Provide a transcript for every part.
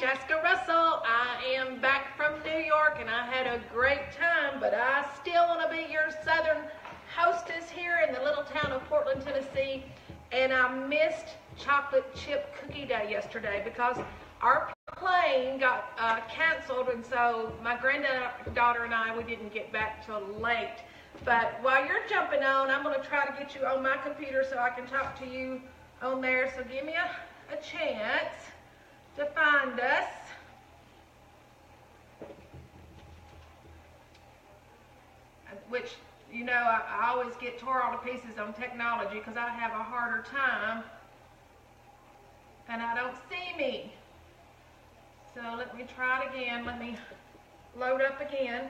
Jaska Russell. I am back from New York and I had a great time, but I still want to be your southern hostess here in the little town of Portland, Tennessee. And I missed chocolate chip cookie day yesterday because our plane got canceled, and so my granddaughter and I, we didn't get back till late. But while you're jumping on, I'm going to try to get you on my computer so I can talk to you on there. So give me a chance to find us. Which, you know, I always get tore all to pieces on technology because I have a harder time and I don't see me. So let me try it again. Let me load up again.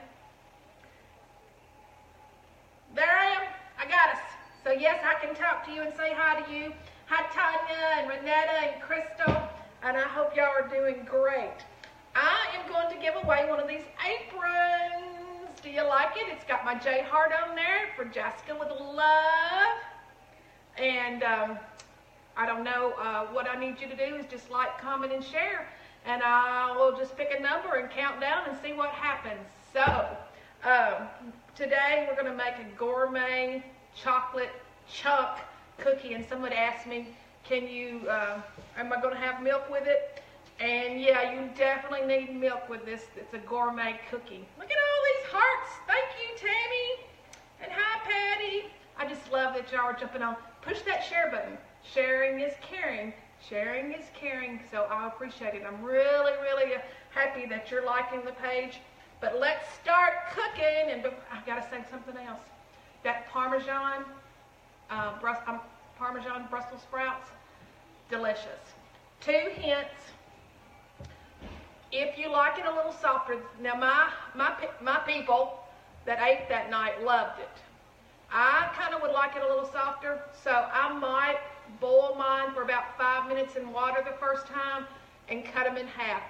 There I am. I got us. So yes, I can talk to you and say hi to you. Hi Tanya and Renetta and Crystal. And I hope y'all are doing great. I am going to give away one of these aprons. Do you like it? It's got my J heart on there for Jaska with love. And I don't know, what I need you to do is just like, comment, and share. And I will just pick a number and count down and see what happens. So, today we're going to make a gourmet chocolate chunk cookie. And someone asked me, can you, am I going to have milk with it? And yeah, you definitely need milk with this. It's a gourmet cookie. Look at all these hearts. Thank you, Tammy. And hi, Patty. I just love that y'all are jumping on. Push that share button. Sharing is caring. Sharing is caring. So I appreciate it. I'm really, really happy that you're liking the page. But let's start cooking. And I got to say something else. That Parmesan, Parmesan Brussels sprouts, delicious. 2 hints. If you like it a little softer, now my people that ate that night loved it. I kind of would like it a little softer, so I might boil mine for about 5 minutes in water the first time and cut them in half.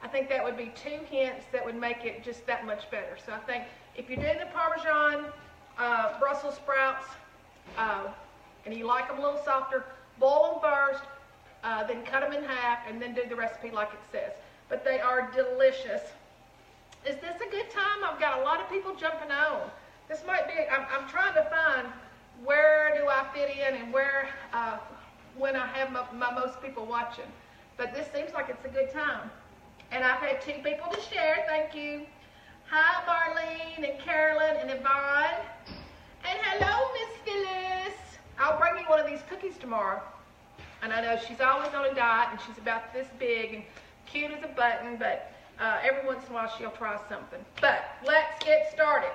I think that would be 2 hints that would make it just that much better. So I think if you do the Parmesan Brussels sprouts and you like them a little softer, boil them first, then cut them in half, and then do the recipe like it says. But they are delicious. Is this a good time? I've got a lot of people jumping on. This might be, I'm trying to find where do I fit in and where, when I have my most people watching. But this seems like it's a good time. And I've had 2 people to share, thank you. Hi, Marlene and Carolyn and Yvonne. And hello, Miss Phyllis. I'll bring you one of these cookies tomorrow. And I know she's always on a diet and she's about this big and cute as a button, but every once in a while she'll try something. But let's get started.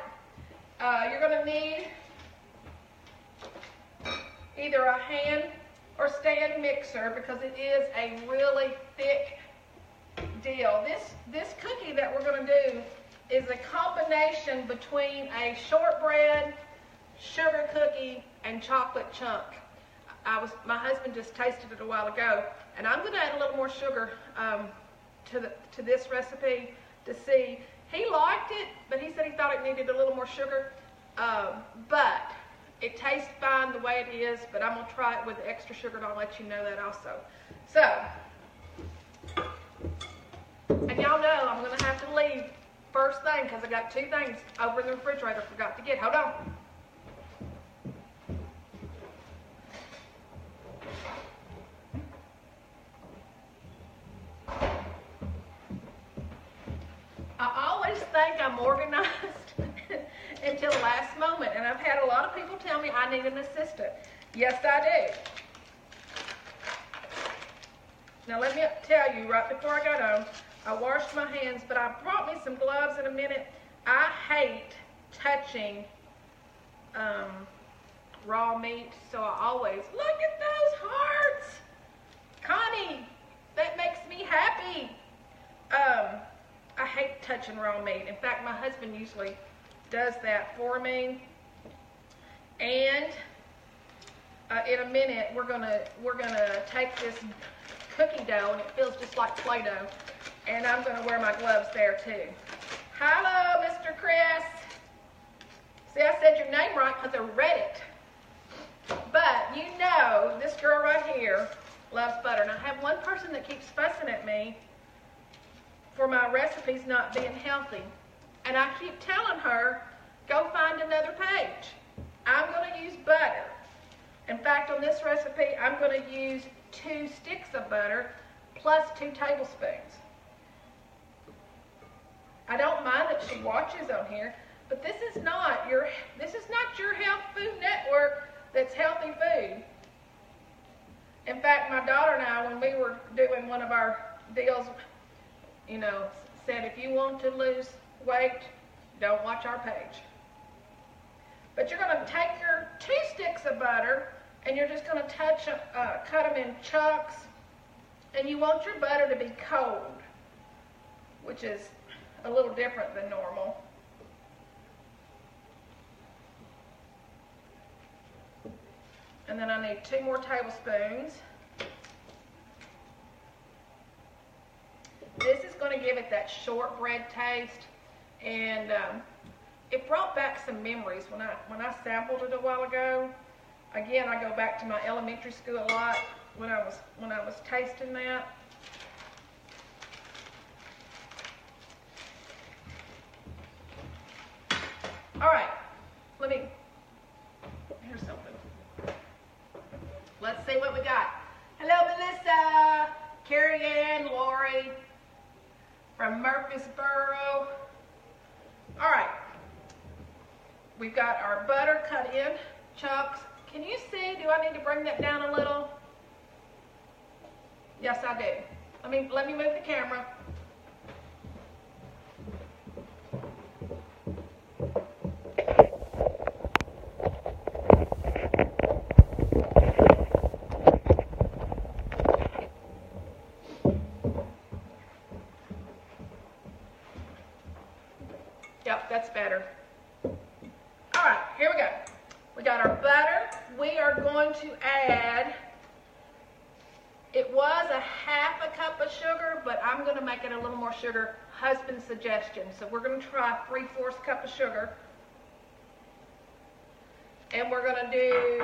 You're going to need either a hand or stand mixer because it is a really thick deal. This cookie that we're going to do is a combination between a shortbread, sugar cookie, and chocolate chunk. My husband just tasted it a while ago, and I'm going to add a little more sugar to this recipe to see. He liked it, but he said he thought it needed a little more sugar. But it tastes fine the way it is, but I'm going to try it with the extra sugar, and I'll let you know that also. So, and y'all know I'm going to have to leave first thing because I got 2 things over in the refrigerator I forgot to get. Hold on. I always think I'm organized until the last moment, and I've had a lot of people tell me I need an assistant. Yes, I do. Now let me tell you, right before I got on, I washed my hands, but I brought me some gloves in a minute. I hate touching raw meat, so I always, look at those hearts! Connie, that makes me happy. I hate touching raw meat. In fact, my husband usually does that for me. And in a minute, we're gonna take this cookie dough, and it feels just like Play-Doh. And I'm gonna wear my gloves there too. Hello, Mr. Chris. See, I said your name right because I read it. But you know, this girl right here loves butter. And I have one person that keeps fussing at me for my recipes not being healthy. And I keep telling her, go find another page. I'm going to use butter. In fact, on this recipe, I'm going to use 2 sticks of butter plus 2 tablespoons. I don't mind that she watches on here, but this is not your Health Food Network that's healthy food. In fact, my daughter and I, when we were doing one of our deals, you know, said if you want to lose weight, don't watch our page. But you're going to take your 2 sticks of butter and you're just going to cut them in chunks, and you want your butter to be cold, which is a little different than normal. And then I need 2 more tablespoons. This is going to give it that shortbread taste, and it brought back some memories when I sampled it a while ago. Again, I go back to my elementary school a lot when I was tasting that. All right, here's something. Let's see what we got. Hello, Melissa, Carrie Ann, Lori from Murfreesboro. All right, we've got our butter cut in chunks. Can you see? Do I need to bring that down a little? Yes, I do. Let me move the camera. Yep, that's better. All right, here we go. We got our butter. We are going to add, it was a half a cup of sugar, but I'm going to make it a little more sugar. Husband's suggestion. So we're going to try 3/4 cup of sugar. And we're going to do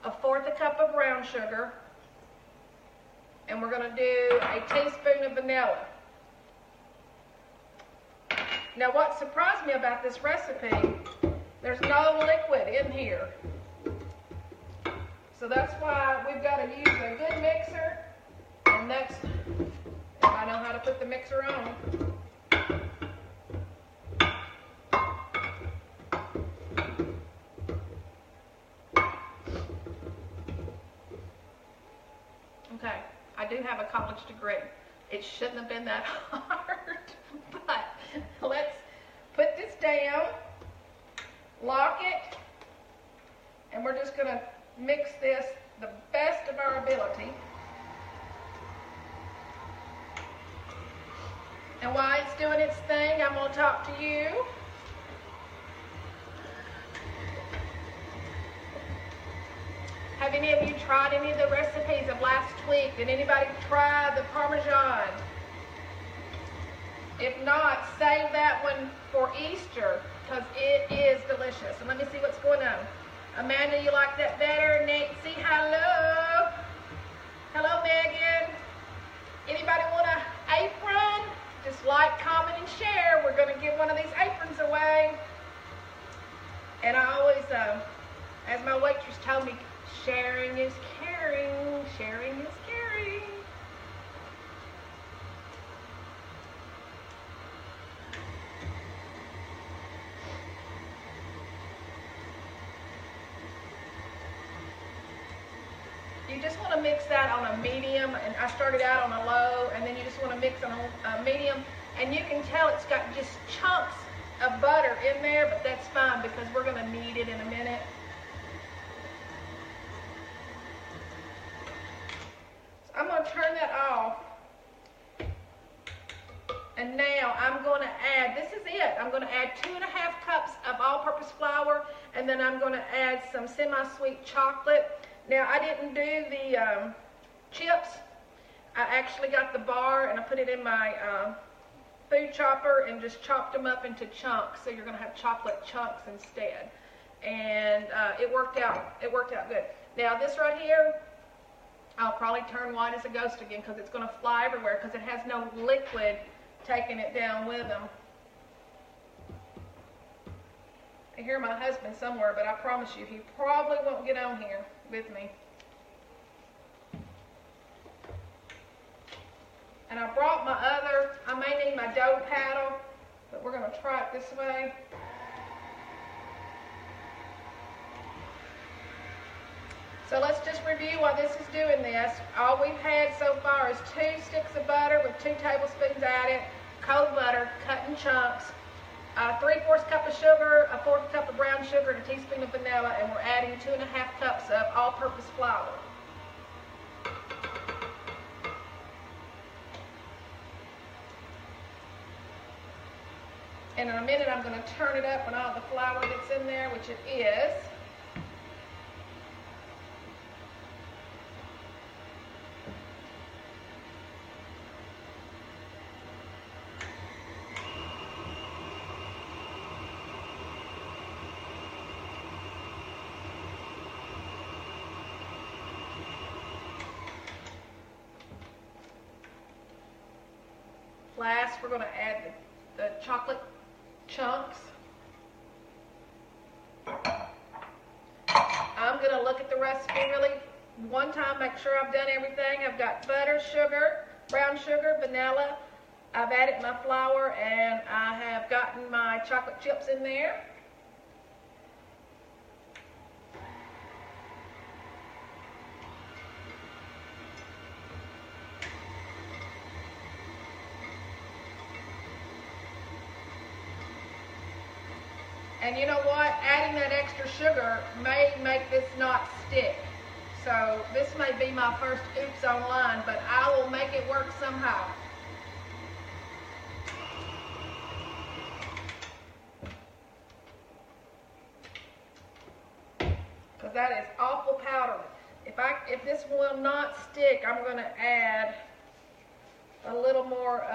1/4 cup of brown sugar. And we're going to do a teaspoon of vanilla. Now what surprised me about this recipe, there's no liquid in here. So that's why we've got to use a good mixer, and that's if I know how to put the mixer on. Okay, I do have a college degree. It shouldn't have been that hard, but let's put this down, lock it, and we're just going to mix this the best of our ability. And while it's doing its thing, I'm going to talk to you. Have any of you tried any of the recipes of last week? Did anybody try the Parmesan? If not, save that one for Easter, because it is delicious. And let me see what's going on. Amanda, you like that better? Nancy, hello. Hello, Megan. Anybody want an apron? Just like, comment, and share. We're going to give one of these aprons away. And I always, as my waitress told me, sharing is caring. Sharing is caring. You just want to mix that on a medium, and I started out on a low, and then you just want to mix on a medium, and you can tell it's got just chunks of butter in there, but that's fine because we're going to knead it in a minute. So I'm going to turn that off, and now I'm going to add, this is it, I'm going to add 2.5 cups of all-purpose flour, and then I'm going to add some semi-sweet chocolate. Now, I didn't do the chips. I actually got the bar and I put it in my food chopper and just chopped them up into chunks. So you're going to have chocolate chunks instead. And it worked out good. Now, this right here, I'll probably turn white as a ghost again because it's going to fly everywhere because it has no liquid taking it down with them. I hear my husband somewhere, but I promise you, he probably won't get on here with me. And I brought my I may need my dough paddle, but we're going to try it this way. So let's just review while this is doing this. All we've had so far is 2 sticks of butter with 2 tablespoons added, cold butter, cut in chunks, 3/4 cup of sugar, a 1/4 cup of brown sugar, and a teaspoon of vanilla, and we're adding 2.5 cups of all-purpose flour. And in a minute, I'm going to turn it up when all the flour gets in there, which it is. Last, we're going to add the chocolate chunks. I'm going to look at the recipe really one time, make sure I've done everything. I've got butter, sugar, brown sugar, vanilla. I've added my flour, and I have gotten my chocolate chips in there. And you know what? Adding that extra sugar may make this not stick. So this may be my first oops online, but I will make it work somehow. Because that is awful powdery. If this will not stick, I'm going to add a little more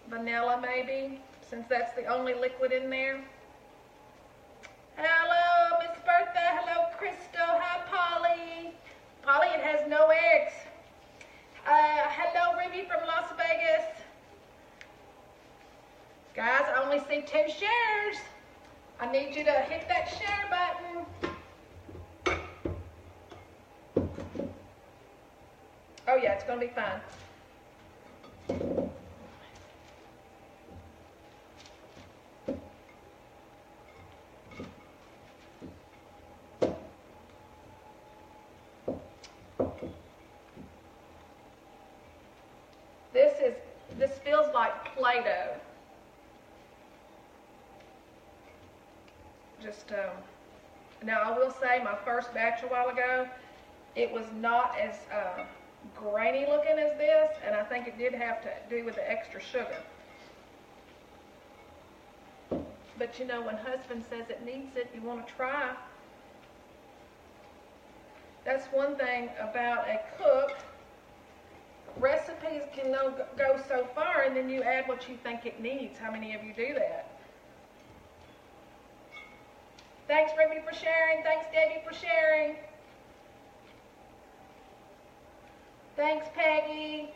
vanilla maybe, since that's the only liquid in there. Hello, Miss Bertha. Hello, Crystal. Hi, Polly. Polly, it has no eggs. Hello, Ruby from Las Vegas. Guys, I only see 2 shares. I need you to hit that share button. Oh yeah, it's going to be fine. This feels like Play-Doh. Now I will say my first batch a while ago, it was not as grainy looking as this, and I think it did have to do with the extra sugar. But you know, when husband says it needs it, you want to try. That's one thing about a cook. Recipes can go so far, and then you add what you think it needs. How many of you do that? Thanks, Ruby, for sharing. Thanks, Debbie, for sharing. Thanks, Peggy.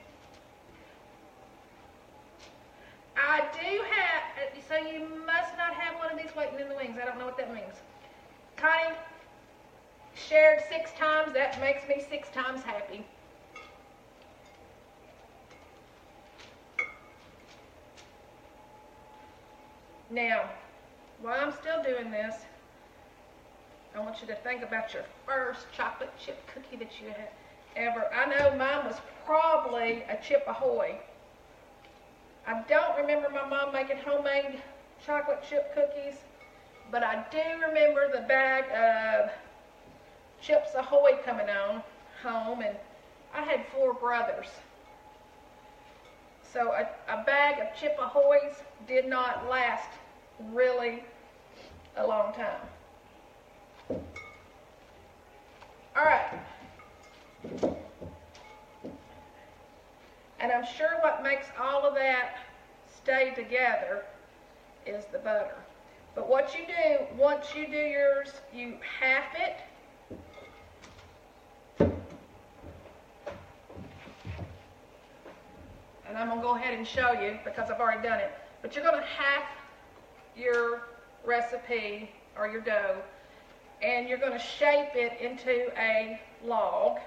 I do have, so you must not have one of these waiting in the wings. I don't know what that means. Connie shared 6 times. That makes me 6 times happy. Now, while I'm still doing this, I want you to think about your first chocolate chip cookie that you had ever. I know mine was probably a Chip Ahoy. I don't remember my mom making homemade chocolate chip cookies, but I do remember the bag of Chips Ahoy coming on home, and I had 4 brothers. So a bag of Chip Ahoys did not last really a long time. All right. And I'm sure what makes all of that stay together is the butter. But what you do, once you do yours, you half it. And I'm going to go ahead ahead and show you because I've already done it. But you're going to half your recipe or your dough, and you're going to shape it into a log,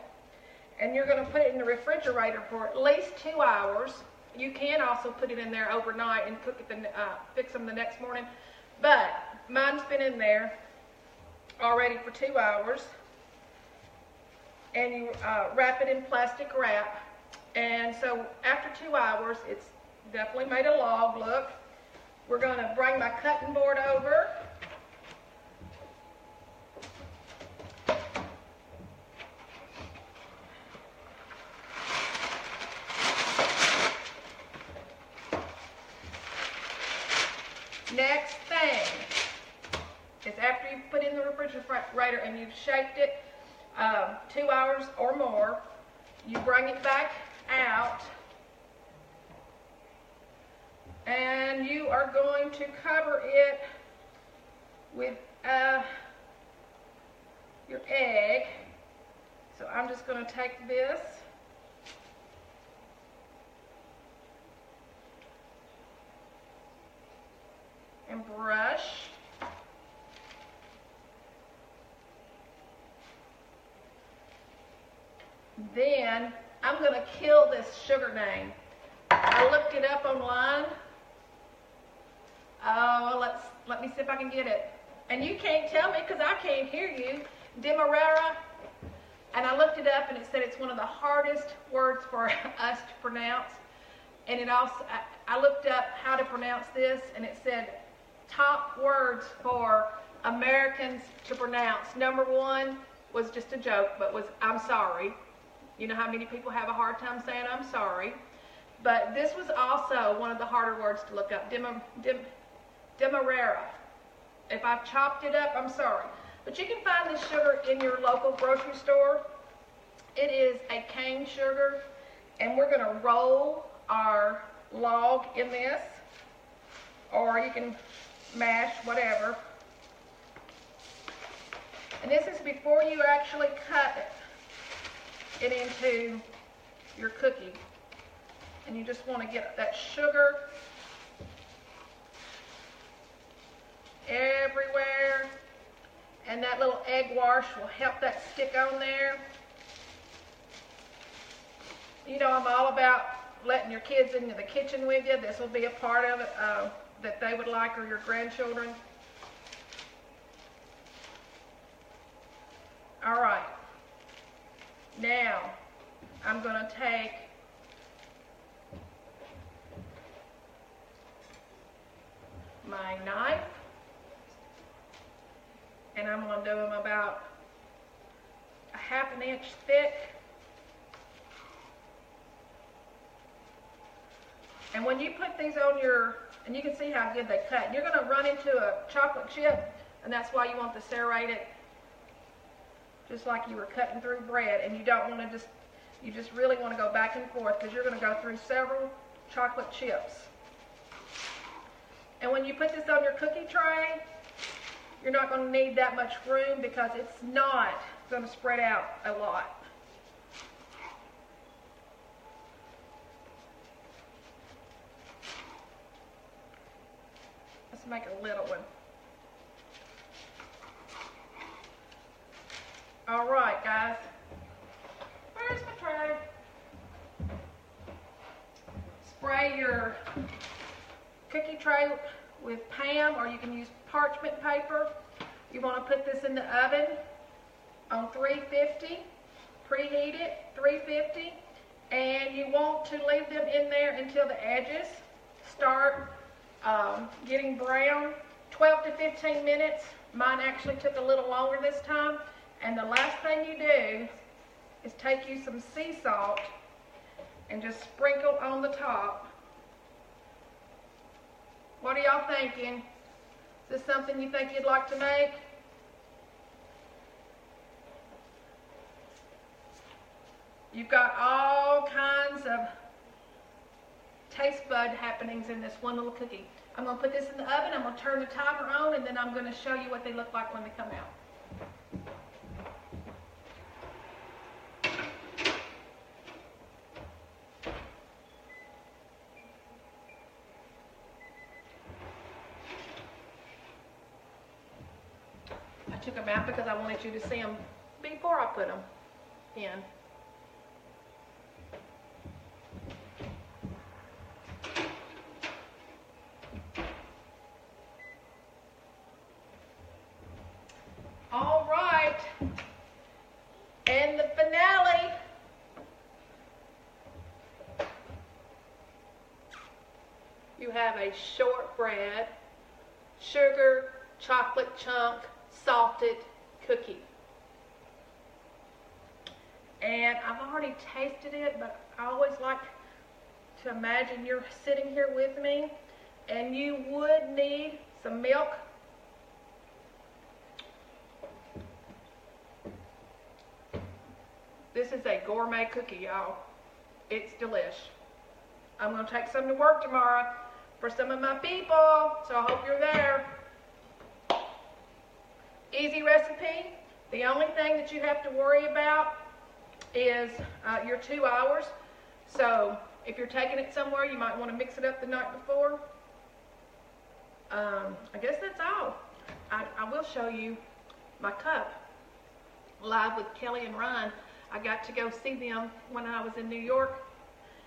and you're going to put it in the refrigerator for at least 2 hours. You can also put it in there overnight and cook it, fix them the next morning. But mine's been in there already for 2 hours. And you wrap it in plastic wrap. And so after 2 hours, it's definitely made a log look. We're going to bring my cutting board over. Next thing is after you've put in the refrigerator and you've shaped it 2 hours or more, you bring it back out and you are going to cover it with your egg. So I'm just going to take this and brush. Then I'm going to kill this sugar name. I looked it up online. Oh, let me see if I can get it. And you can't tell me because I can't hear you. Demerara. And I looked it up and it said it's one of the hardest words for us to pronounce. And it also, I looked up how to pronounce this and it said top words for Americans to pronounce. Number one was just a joke, but was I'm sorry. You know how many people have a hard time saying I'm sorry. But this was also one of the harder words to look up. Demerara. If I've chopped it up, I'm sorry. But you can find this sugar in your local grocery store. It is a cane sugar. And we're going to roll our log in this. Or you can mash, whatever. And this is before you actually cut it into your cookie. And you just want to get that sugar everywhere. And that little egg wash will help that stick on there. You know, I'm all about letting your kids into the kitchen with you. This will be a part of it that they would like, or your grandchildren. All right. Now, I'm going to take my knife, and I'm going to do them about a ½ inch thick. And when you put these on your, and you can see how good they cut, you're going to run into a chocolate chip, and that's why you want to serrate it just like you were cutting through bread. And you don't want to just, you just really want to go back and forth because you're going to go through several chocolate chips. And when you put this on your cookie tray, you're not going to need that much room because it's not going to spread out a lot. Let's make a little one. All right, guys. Where's my tray? Spray your cookie tray with Pam, or you can use parchment paper. You want to put this in the oven on 350, preheat it, 350, and you want to leave them in there until the edges start getting brown. 12 to 15 minutes. Mine actually took a little longer this time. And the last thing you do is take you some sea salt and just sprinkle on the top. What are y'all thinking? Is this something you think you'd like to make? You've got all kinds of taste bud happenings in this one little cookie. I'm going to put this in the oven, I'm going to turn the timer on, and then I'm going to show you what they look like when they come out. took them out because I wanted you to see them before I put them in. All right, and the finale. You have a shortbread, sugar, chocolate chunk, salted cookie. And I've already tasted it, but I always like to imagine you're sitting here with me, and you would need some milk. This is a gourmet cookie, y'all. It's delish. I'm going to take some to work tomorrow for some of my people, so I hope you're there. Easy recipe. The only thing that you have to worry about is your 2 hours. So if you're taking it somewhere, you might want to mix it up the night before. I guess that's all. I will show you my cup live with Kelly and Ryan. I got to go see them when I was in New York.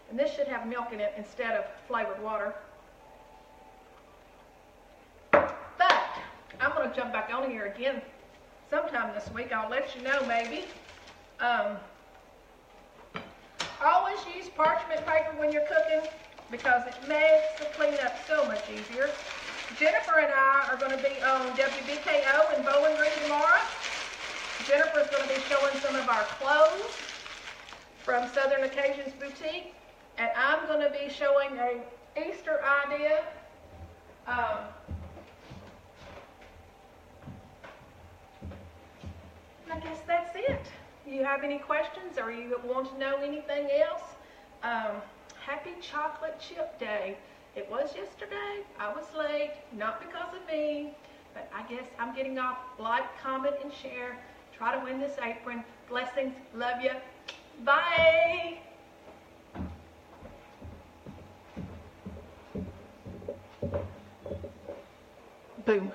And this should have milk in it instead of flavored water. But I'm going to jump back on here again sometime this week. I'll let you know maybe. Always use parchment paper when you're cooking because it makes the cleanup so much easier. Jennifer and I are going to be on WBKO in Bowling Green tomorrow. Jennifer's going to be showing some of our clothes from Southern Occasions Boutique. And I'm going to be showing an Easter idea. I guess that's it. You have any questions or you want to know anything else? Happy Chocolate Chip Day. It was yesterday. I was late, not because of me, but I guess I'm getting off. Like, comment, and share. Try to win this apron. Blessings. Love you. Bye. Boom.